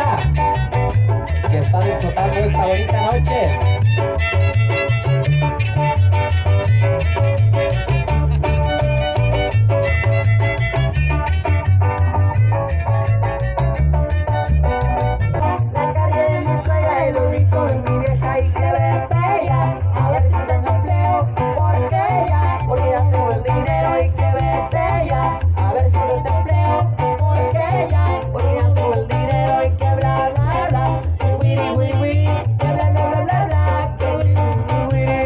Sofía, que está disfrutando esta bonita noche. La calle de mi suegra y lo rico de mi vieja y que ve bella. A ver si tengo empleo, porque ya se fue el dinero y que ve bella. A ver si desempleo, porque ya se fue el dinero y que bla bla bla. Que wiri wiri wiri, que bla bla bla bla bla, que wiri wiri wiri.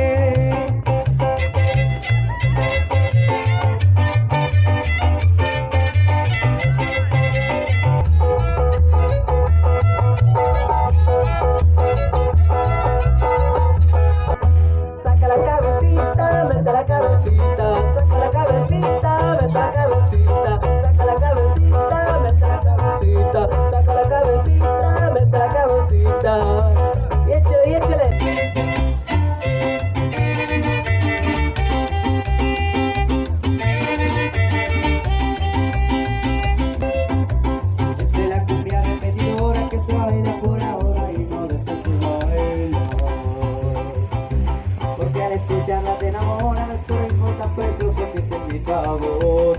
Saca la cabecita, mete la cabecita, saca la cabecita, mete la cabecita, saca la cabecita, mete la cabecita, saca la cabecita, mete la cabecita. Y échale, y échale. Entre la cumbia repetidora que se baila por ahora y no después se baila. Porque al escucharla te enamoras de su ritmo tan precioso que te invita a vos.